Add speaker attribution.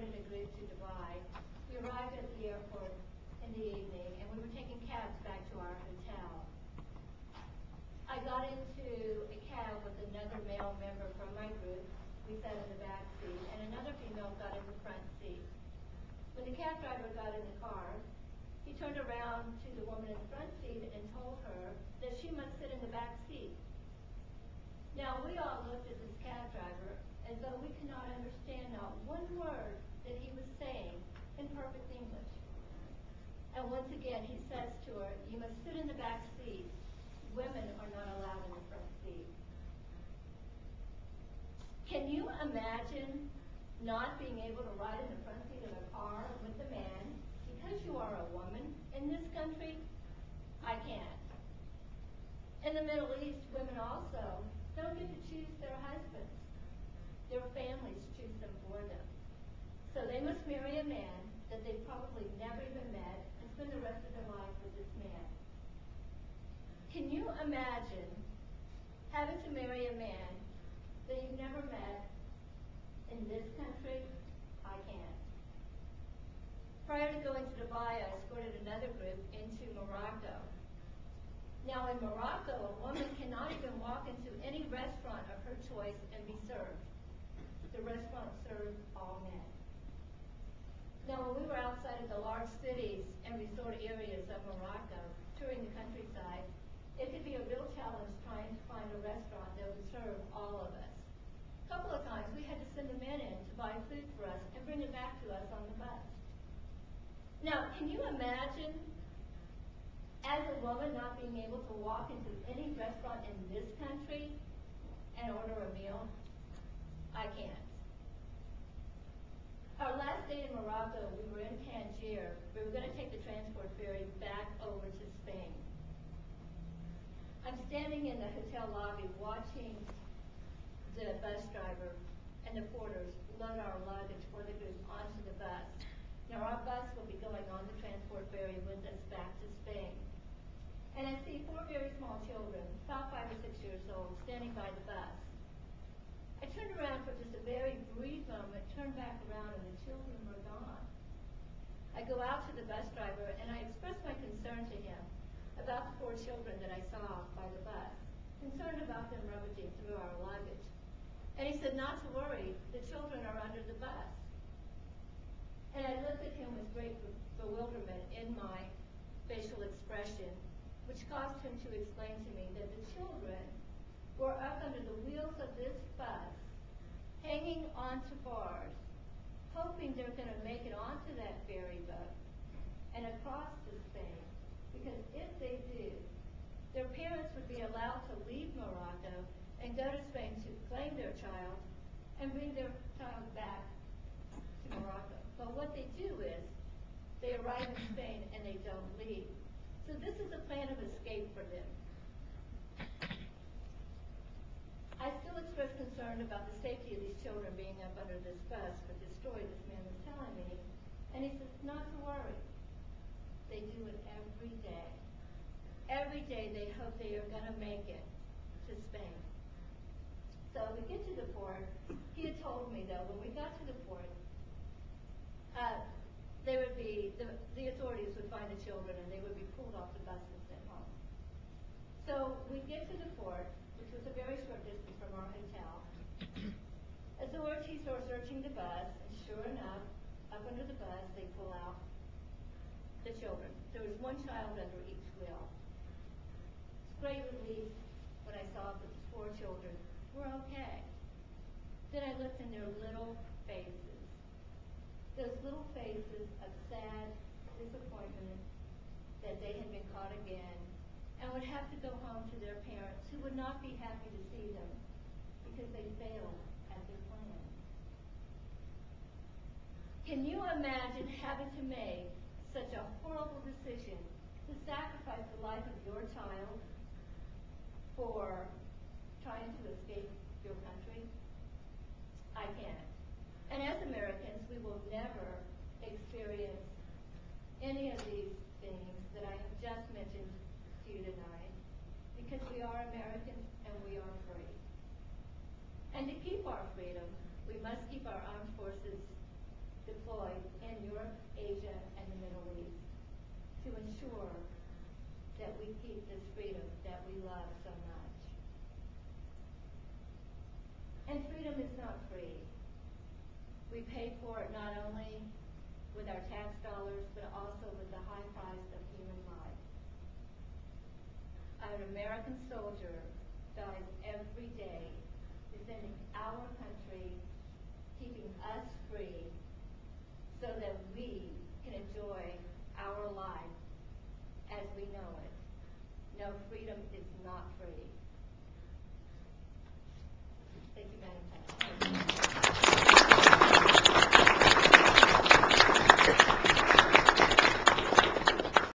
Speaker 1: in a group to Dubai. We arrived at the airport in the evening, and we were taking cabs back to our hotel. I got into a cab with another male member from my group. We sat in the back seat, and another female got in the front seat. When the cab driver got in the car, he turned around to the woman in the front seat and told her that she must sit in the back seat. Now, we all looked at this cab driver as though we could not understand not one word that he was saying in perfect English. And once again, he says to her, "You must sit in the back seat. Women are not allowed in the front seat." Can you imagine not being able to ride in the front seat of a car with a man because you are a woman in this country? I can't. In the Middle East, women also don't get to choose their husbands. Their families choose them for them. So they must marry a man that they've probably never even met and spend the rest of their life with this man. Can you imagine having to marry a man that you've never met in this country? I can't. Prior to going to Dubai, I escorted another group into Morocco. Now in Morocco, a woman cannot even walk into any restaurant of her choice and be served. The restaurant serves all men. Now when we were outside of the large cities and resort areas of Morocco, touring the countryside, it could be a real challenge trying to find a restaurant that would serve all of us. A couple of times we had to send the men in to buy food for us and bring it back to us on the bus. Now, can you imagine as a woman not being able to walk into any restaurant in this country and order a meal? I can't. Our last day in Morocco, we were in Tangier. We were going to take the transport ferry back over to Spain. I'm standing in the hotel lobby watching the bus driver and the porters load our luggage for the group onto the bus. Now our bus will be going on the transport ferry with us back to Spain. And I see 4 very small children, about 5 or 6 years old, standing by the bus. I turned around for just a very brief moment, turned back around, and the children were gone. I go out to the bus driver, and I express my concern to him about the 4 children that I saw by the bus, concerned about them rummaging through our luggage. And he said not to worry, the children are under the bus. And I looked at him with great bewilderment in my facial expression, which caused him to explain to me that the children were up under the wheels of this bus, hanging onto bars, hoping they're going to make it onto that ferry boat and across to Spain. Because if they do, their parents would be allowed to leave Morocco and go to Spain to claim their child and bring their child back to Morocco. But what they do is they arrive in Spain and they don't leave. So this is a plan of escape for them. I still express concern about the safety of these children being up under this bus with the story this man was telling me. And he says, not to worry. They do it every day. Every day they hope they are going to make it to Spain. So we get to the port. He had told me, though, when we got to the port, they would be, the authorities would find the children and they would be pulled off the bus and sent home. So we get to the port, which was a very short distance from our hotel. Authorities are searching the bus, and sure enough, up under the bus, they pull out the children. There was 1 child under each wheel. It's great relief when I saw that the 4 children were okay. Then I looked in their little faces. Those little faces of sad disappointment that they had been caught again and would have to go home to their parents who would not be happy to see them because they failed at their plan. Can you imagine having to make such a horrible decision to sacrifice the life of your child for trying to escape your country? I can't. And as Americans, we will never experience any of these things that I have just mentioned to you tonight because we are Americans and we are free. And to keep our freedom, we must keep our armed forces deployed in Europe, Asia, and the Middle East to ensure that we keep this freedom that we love so much. And freedom is not free. We pay for it not only with our tax dollars, but also with the high price of human life. An American soldier dies every day defending our country, keeping us free so that we can enjoy our life as we know it. No, freedom is not free. Thank you, Madam President.